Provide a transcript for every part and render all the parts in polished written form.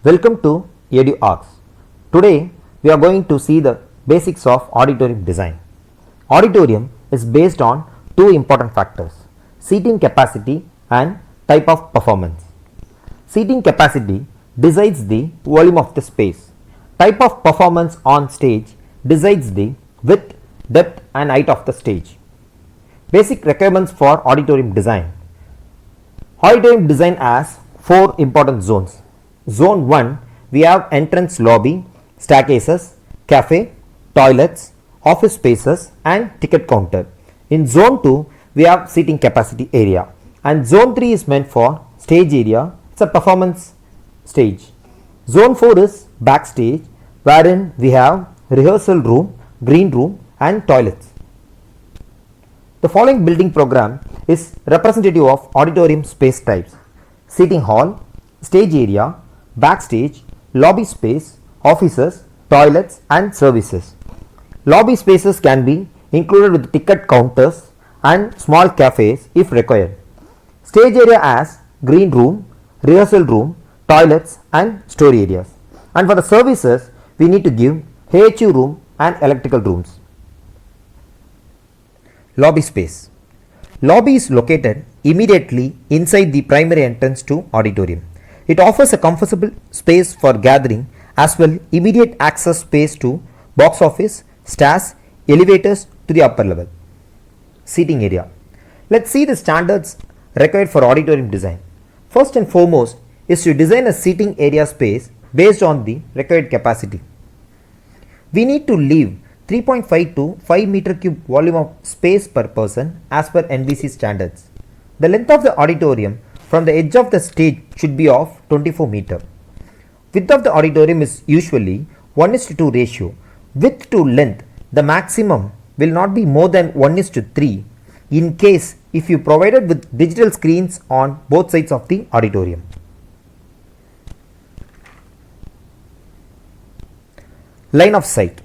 Welcome to Edu-Archs. Today we are going to see the basics of auditorium design. Auditorium is based on two important factors: seating capacity and type of performance. Seating capacity decides the volume of the space. Type of performance on stage decides the width, depth and height of the stage. Basic requirements for auditorium design. Auditorium design has four important zones. Zone 1, we have entrance lobby, staircases, cafe, toilets, office spaces and ticket counter. In zone 2, we have seating capacity area, and zone 3 is meant for stage area. It's a performance stage. Zone 4 is backstage, wherein we have rehearsal room, green room and toilets. The following building program is representative of auditorium space types: seating hall, stage area, backstage, lobby space, offices, toilets and services. Lobby spaces can be included with ticket counters and small cafes if required. Stage area has green room, rehearsal room, toilets and store areas. And for the services, we need to give HU room and electrical rooms. Lobby space. Lobby is located immediately inside the primary entrance to auditorium. It offers a comfortable space for gathering as well immediate access space to box office, stairs, elevators to the upper level. Seating area. Let's see the standards required for auditorium design. First and foremost is to design a seating area space based on the required capacity. We need to leave 3.5 to 5 meter cube volume of space per person as per NBC standards. The length of the auditorium from the edge of the stage should be of 24 meter. Width of the auditorium is usually 1:2 ratio. Width to length, the maximum will not be more than 1:3 in case if you provided with digital screens on both sides of the auditorium. Line of sight.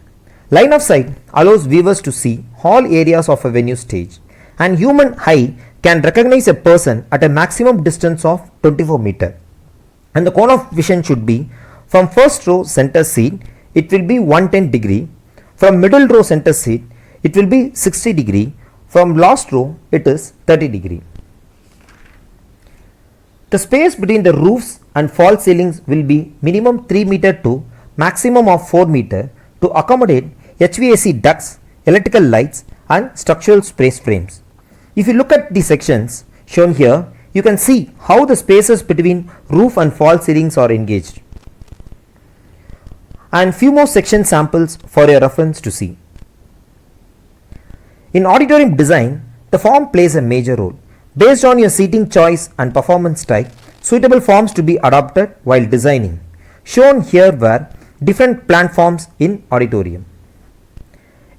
Line of sight allows viewers to see all areas of a venue stage, and human eye can recognize a person at a maximum distance of 24 meter. And the cone of vision should be from first row center seat, it will be 110 degree. From middle row center seat, it will be 60 degree. From last row, it is 30 degree. The space between the roofs and false ceilings will be minimum 3 meter to maximum of 4 meter to accommodate HVAC ducts, electrical lights and structural space frames. If you look at the sections shown here, you can see how the spaces between roof and false ceilings are engaged. And few more section samples for your reference to see. In auditorium design, the form plays a major role. Based on your seating choice and performance type, suitable forms to be adopted while designing. Shown here were different platforms in auditorium.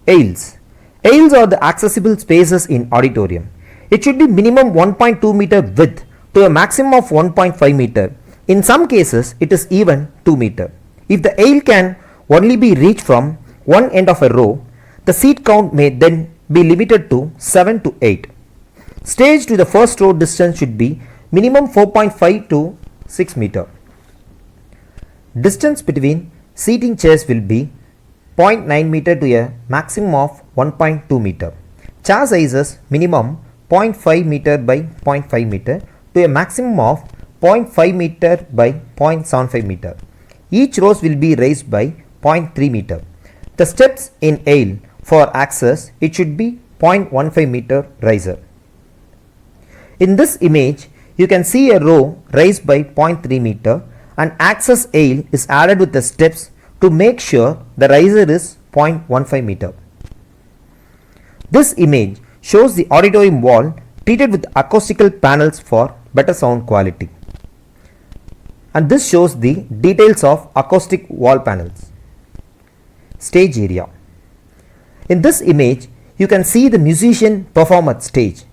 Aisles. Aisles are the accessible spaces in auditorium. It should be minimum 1.2 meter width to a maximum of 1.5 meter. In some cases, it is even 2 meter. If the aisle can only be reached from one end of a row, the seat count may then be limited to 7 to 8. Stage to the first row distance should be minimum 4.5 to 6 meter. Distance between seating chairs will be 0.9 meter to a maximum of 1.2 meter. Chair sizes minimum 0.5 meter by 0.5 meter to a maximum of 0.5 meter by 0.75 meter. Each rows will be raised by 0.3 meter. The steps in aisle for access, it should be 0.15 meter riser. In this image, you can see a row raised by 0.3 meter and access aisle is added with the steps to make sure the riser is 0.15 meter. This image shows the auditorium wall treated with acoustical panels for better sound quality. And this shows the details of acoustic wall panels. Stage area. In this image, you can see the musician perform at stage.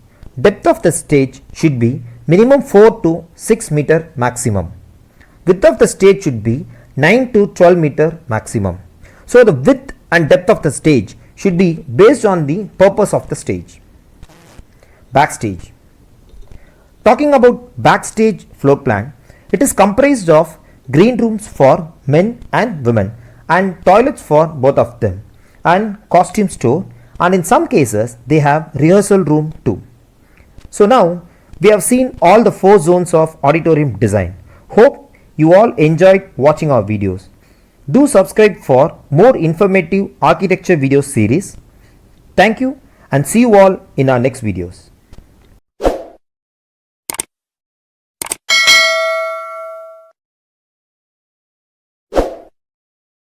Depth of the stage should be minimum 4 to 6 meter maximum. Width of the stage should be 9 to 12 meter maximum. So the width and depth of the stage should be based on the purpose of the stage. Backstage. Talking about backstage floor plan, it is comprised of green rooms for men and women, and toilets for both of them, and costume store, and in some cases they have rehearsal room too. So now we have seen all the 4 zones of auditorium design. Hope you all enjoyed watching our videos. Do subscribe for more informative architecture video series. Thank you and see you all in our next videos.